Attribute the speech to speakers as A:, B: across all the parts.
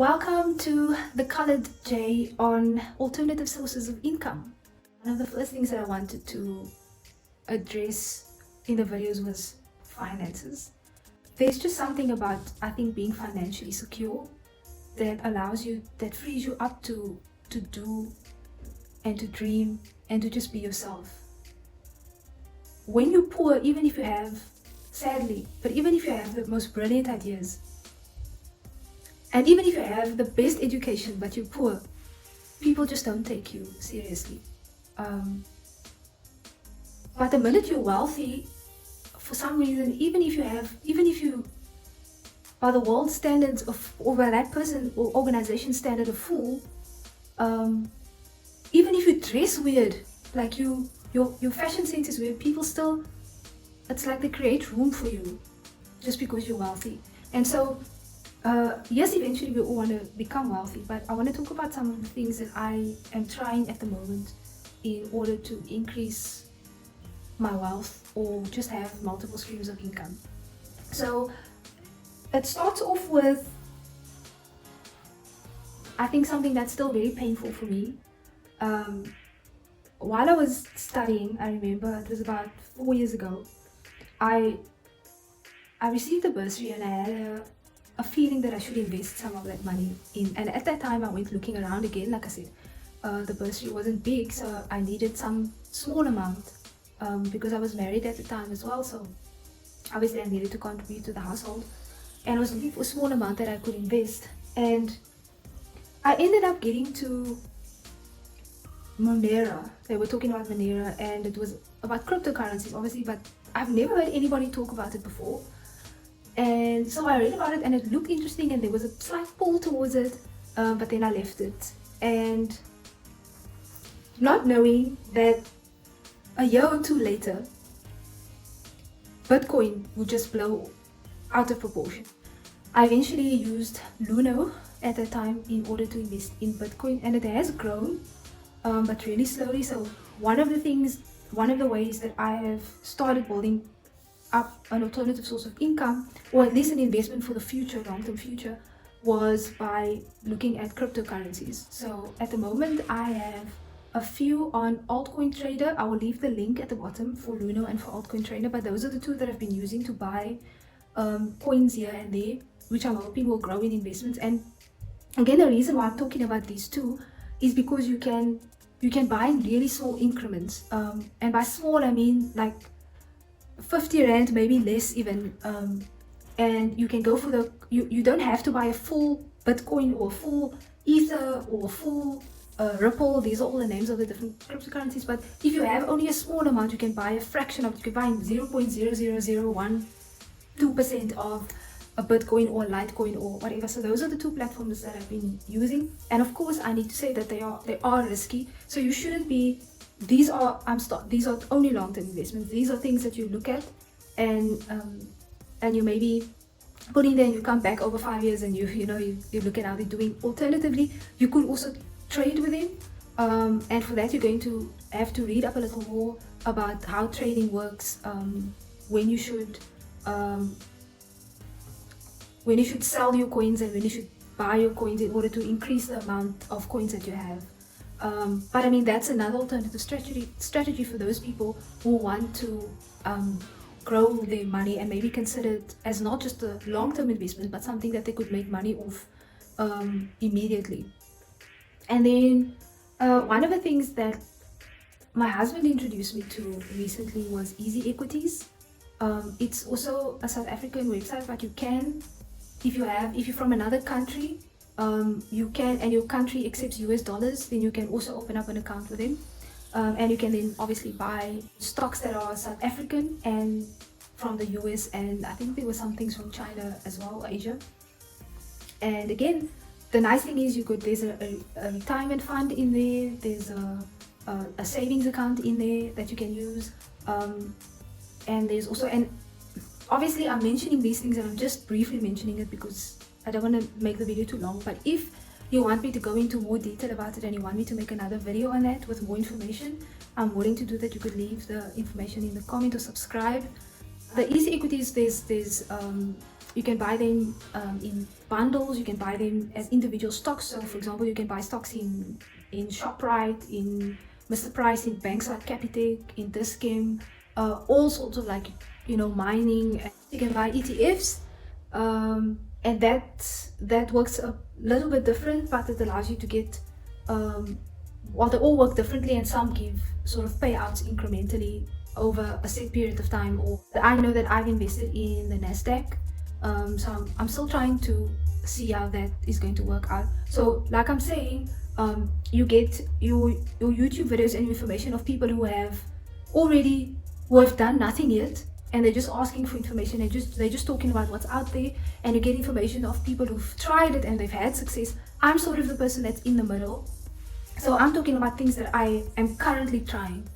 A: Welcome to the Colored J on alternative sources of income. One of the first things that I wanted to address in the videos was finances. There's just something about, I think, being financially secure that allows you, that frees you up to do and to dream and to just be yourself. When you're poor, even if you have, sadly, but even if you have the most brilliant ideas, and even if you have the best education but you're poor, people just don't take you seriously. But the minute you're wealthy, for some reason, even if you are the world standards of, or by that person or organization standard of fool, even if you dress weird, like your fashion sense is weird, people still, it's like they create room for you just because you're wealthy. And so yes, eventually we all want to become wealthy, but I want to talk about some of the things that I am trying at the moment in order to increase my wealth or just have multiple streams of income. So it starts off with, I think, something that's still very painful for me. While I was studying, I remember it was about 4 years ago, I received a bursary and I had a feeling that I should invest some of that money in. And at that time I went looking around again. Like I said, the bursary wasn't big, so I needed some small amount because I was married at the time as well, so obviously I needed to contribute to the household, and I was looking for a small amount that I could invest. And I ended up getting to Monera. They were talking about Monera, and it was about cryptocurrencies, obviously, but I've never heard anybody talk about it before. And so I read about it and it looked interesting and there was a slight pull towards it, but then I left it. And not knowing that a year or two later, Bitcoin would just blow out of proportion. I eventually used Luno at that time in order to invest in Bitcoin, and it has grown, but really slowly. So one of the ways that I have started building up an alternative source of income, or at least an investment for the future, long-term future, was by looking at cryptocurrencies. So at the moment I have a few on Altcoin Trader. I will leave the link at the bottom for Luno and for Altcoin Trader, but those are the two that I've been using to buy coins here and there, which I'm hoping will grow in investments. And again, the reason why I'm talking about these two is because you can buy in really small increments, and by small I mean like 50 rand, maybe less even, and you can go for the, you don't have to buy a full Bitcoin or full Ether or full Ripple. These are all the names of the different cryptocurrencies, but if you have only a small amount, you can buy a fraction of, you can buy 0.00012% of a Bitcoin or Litecoin or whatever. So those are the two platforms that I've been using, and of course I need to say that they are risky, so you shouldn't be. These are only long-term investments. These are things that you look at and you maybe put in there and you come back over 5 years and you look at how they're doing. Alternatively, you could also trade with them, and for that you're going to have to read up a little more about how trading works, when you should sell your coins and when you should buy your coins in order to increase the amount of coins that you have. But I mean, that's another alternative strategy for those people who want to grow their money and maybe consider it as not just a long-term investment, but something that they could make money off immediately. And then one of the things that my husband introduced me to recently was Easy Equities. It's also a South African website, but you can, if you're from another country, you can, and your country accepts US dollars, then you can also open up an account with them, and you can then obviously buy stocks that are South African and from the US, and I think there were some things from China as well, Asia. And again, the nice thing is there's a retirement fund in there, there's a savings account in there that you can use, and there's also, and obviously I'm mentioning these things and I'm just briefly mentioning it because I don't want to make the video too long. But if you want me to go into more detail about it and you want me to make another video on that with more information, I'm willing to do that. You could leave the information in the comment or subscribe. The Easy Equities, there's You can buy them in bundles. You can buy them as individual stocks. So, for example, you can buy stocks in Shoprite, in Mr. Price, in Bankside Capitec, in Discam, all sorts of like mining. You can buy ETFs, and that works a little bit different, but it allows you to get well, they all work differently, and some give sort of payouts incrementally over a set period of time. Or I know that I've invested in the Nasdaq, so I'm still trying to see how that is going to work out. So, like I'm saying, you get your YouTube videos and information of people who have done nothing yet, and they're just asking for information. They're just talking about what's out there, and you get information of people who've tried it and they've had success. I'm sort of the person that's in the middle. So I'm talking about things that I am currently trying,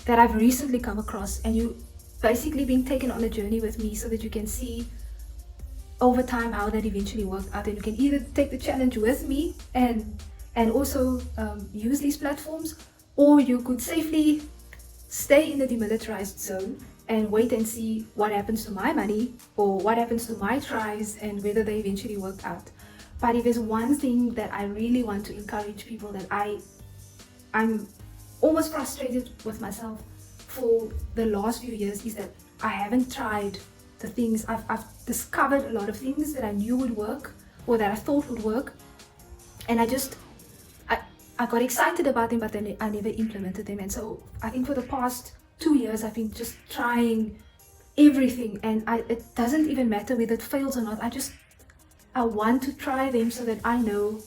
A: that I've recently come across, and you basically being taken on a journey with me so that you can see over time how that eventually worked out. And you can either take the challenge with me and also use these platforms, or you could safely stay in the demilitarized zone and wait and see what happens to my money or what happens to my tries and whether they eventually work out. But if there's one thing that I really want to encourage people, that I'm almost frustrated with myself for the last few years, is that I haven't tried the things. I've discovered a lot of things that I knew would work or that I thought would work, and I got excited about them, but then I never implemented them. And so I think for the past 2 years I've been just trying everything, and it doesn't even matter whether it fails or not. I want to try them so that I know,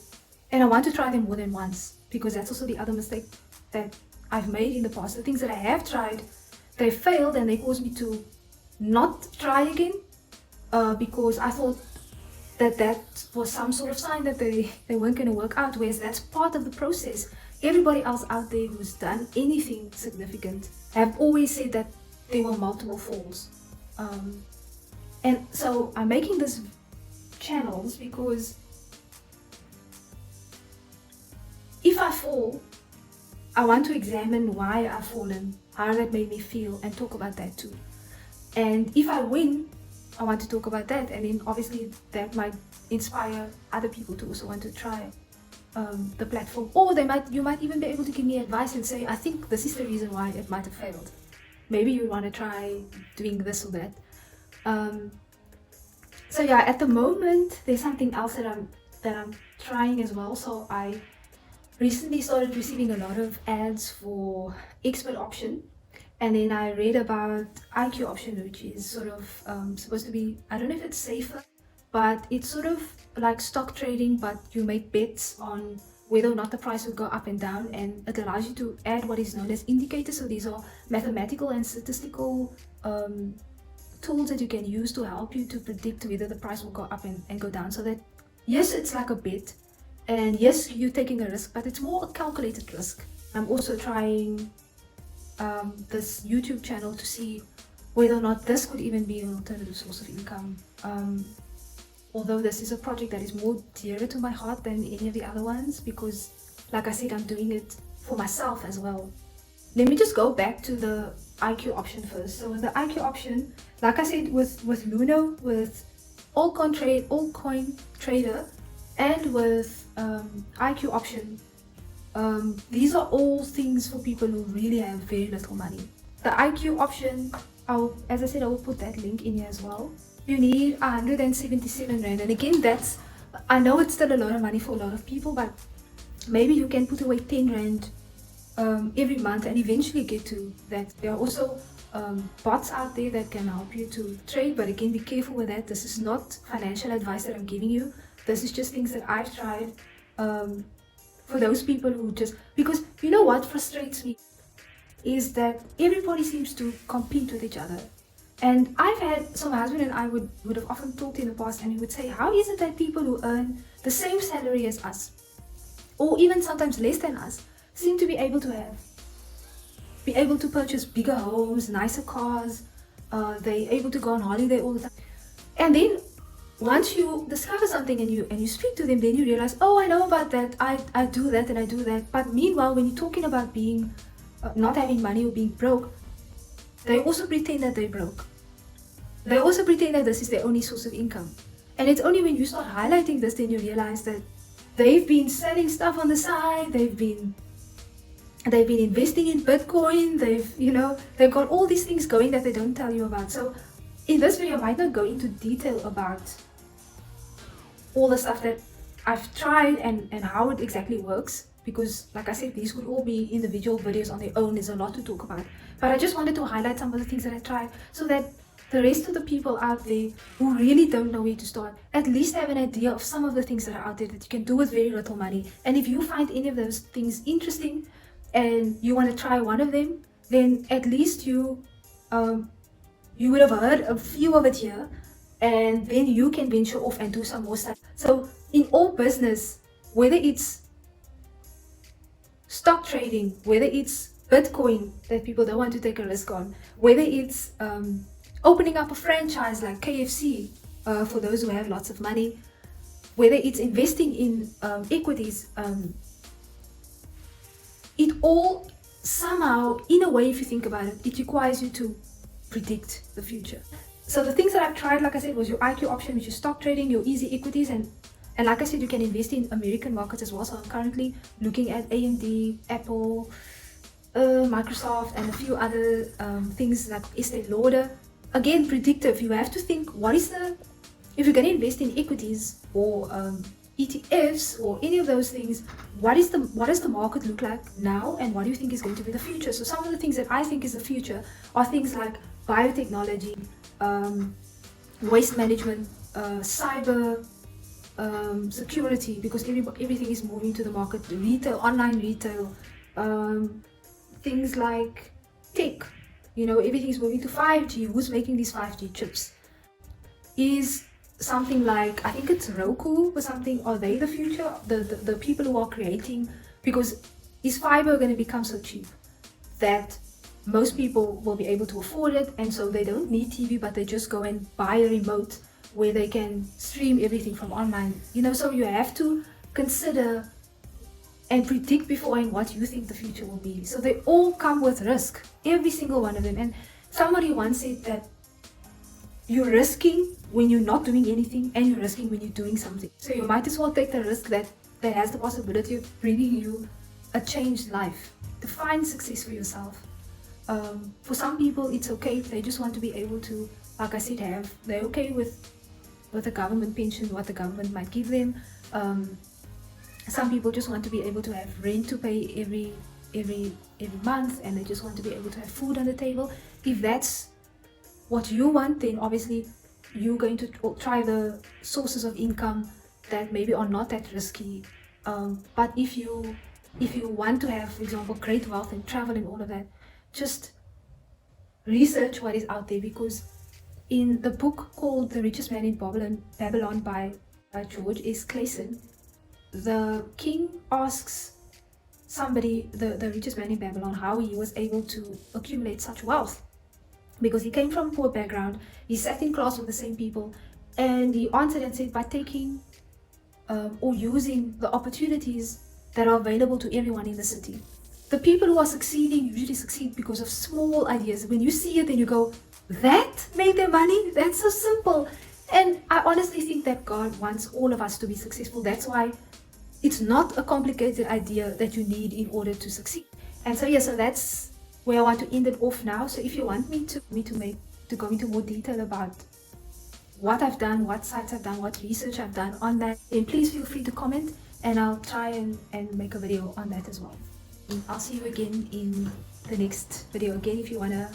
A: and I want to try them more than once, because that's also the other mistake that I've made in the past. The things that I have tried, they failed, and they caused me to not try again, because I thought that was some sort of sign that they weren't going to work out, whereas that's part of the process. Everybody else out there who's done anything significant have always said that there were multiple falls. And so I'm making this channels because if I fall, I want to examine why I've fallen, how that made me feel, and talk about that too. And if I win, I want to talk about that, and then obviously that might inspire other people to also want to try the platform. Or you might even be able to give me advice and say, I think this is the reason why it might have failed. Maybe you want to try doing this or that. So yeah, at the moment there's something else that I'm trying as well. So I recently started receiving a lot of ads for expert option, and then I read about IQ option, which is sort of supposed to be, I don't know if it's safer, but it's sort of like stock trading, but you make bets on whether or not the price will go up and down, and it allows you to add what is known as indicators. So these are mathematical and statistical tools that you can use to help you to predict whether the price will go up and go down. So that, yes, it's like a bet, and yes, you're taking a risk, but it's more a calculated risk. I'm also trying this YouTube channel to see whether or not this could even be an alternative source of income. Although this is a project that is more dearer to my heart than any of the other ones, because like I said, I'm doing it for myself as well. Let me just go back to the IQ option first. So with the IQ option, like I said, with Luno, with Altcoin Trader, and with IQ option, these are all things for people who really have very little money. The IQ option, as I said, I will put that link in here as well. You need 177 Rand, and again, I know it's still a lot of money for a lot of people, but maybe you can put away 10 Rand every month and eventually get to that. There are also bots out there that can help you to trade, but again, be careful with that. This is not financial advice that I'm giving you. This is just things that I've tried for those people who just, because you know what frustrates me is that everybody seems to compete with each other. And I've had, so my husband and I would have often talked in the past, and he would say, how is it that people who earn the same salary as us, or even sometimes less than us, seem to be able to purchase bigger homes, nicer cars, they're able to go on holiday all the time. And then once you discover something and you speak to them, then you realize, oh, I know about that, I do that and I do that. But meanwhile, when you're talking about being not having money or being broke, they also pretend that they're broke. they also pretend that this is their only source of income. And it's only when you start highlighting this, then you realize that they've been selling stuff on the side, they've been investing in Bitcoin, they've got all these things going that they don't tell you about. So in this video, I might not go into detail about all the stuff that I've tried and how it exactly works, because like I said, these would all be individual videos on their own. There's a lot to talk about. But I just wanted to highlight some of the things that I tried so that the rest of the people out there who really don't know where to start at least have an idea of some of the things that are out there that you can do with very little money. And if you find any of those things interesting and you want to try one of them, then at least you would have heard a few of it here, and then you can venture off and do some more stuff. So in all business, whether it's stock trading, whether it's Bitcoin that people don't want to take a risk on, whether it's opening up a franchise like KFC for those who have lots of money, whether it's investing in equities, it all somehow, in a way, if you think about it, it requires you to predict the future. So the things that I've tried, like I said, was your IQ option, which is stock trading, your easy equities, and like I said, you can invest in American markets as well. So I'm currently looking at AMD, Apple, Microsoft, and a few other things like Estee Lauder. Again, predictive. You have to think, if you're going to invest in equities or ETFs or any of those things, what does the market look like now, and what do you think is going to be the future? So some of the things that I think is the future are things like biotechnology, waste management, cyber security, because everything is moving to the market, retail, online retail, things like tech, everything is moving to 5G. Who's making these 5G chips? Is something like, I think it's Roku or something, are they the future? The people who are creating, because is fiber going to become so cheap that most people will be able to afford it, and so they don't need TV, but they just go and buy a remote where they can stream everything from online. So you have to consider and predict beforehand what you think the future will be. So they all come with risk, every single one of them. And somebody once said that you're risking when you're not doing anything, and you're risking when you're doing something. So you might as well take the risk that has the possibility of bringing you a changed life. Define success for yourself. For some people, it's okay. They just want to be able to, like I said, they're okay with a government pension, what the government might give them. Some people just want to be able to have rent to pay every month, and they just want to be able to have food on the table. If that's what you want, then obviously you're going to try the sources of income that maybe are not that risky. But if you want to have, for example, great wealth and travel and all of that, just research what is out there. Because in the book called The Richest Man in Babylon by George S. Clason, the king asks somebody, the richest man in Babylon, how he was able to accumulate such wealth, because he came from a poor background. He sat in class with the same people, and he answered and said, by taking or using the opportunities that are available to everyone in the city. The people who are succeeding usually succeed because of small ideas. When you see it and you go, that made them money, that's so simple. And I honestly think that God wants all of us to be successful. That's why it's not a complicated idea that you need in order to succeed. And so so that's where I want to end it off now. So if you want me to go into more detail about what I've done, what sites I've done, what research I've done on that, then please feel free to comment, and I'll try and make a video on that as well. I'll see you again in the next video. Again, if you want to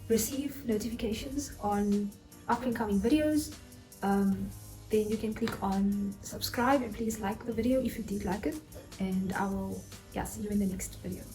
A: receive notifications on up and coming videos, then you can click on subscribe, and please like the video if you did like it, and I will see you in the next video.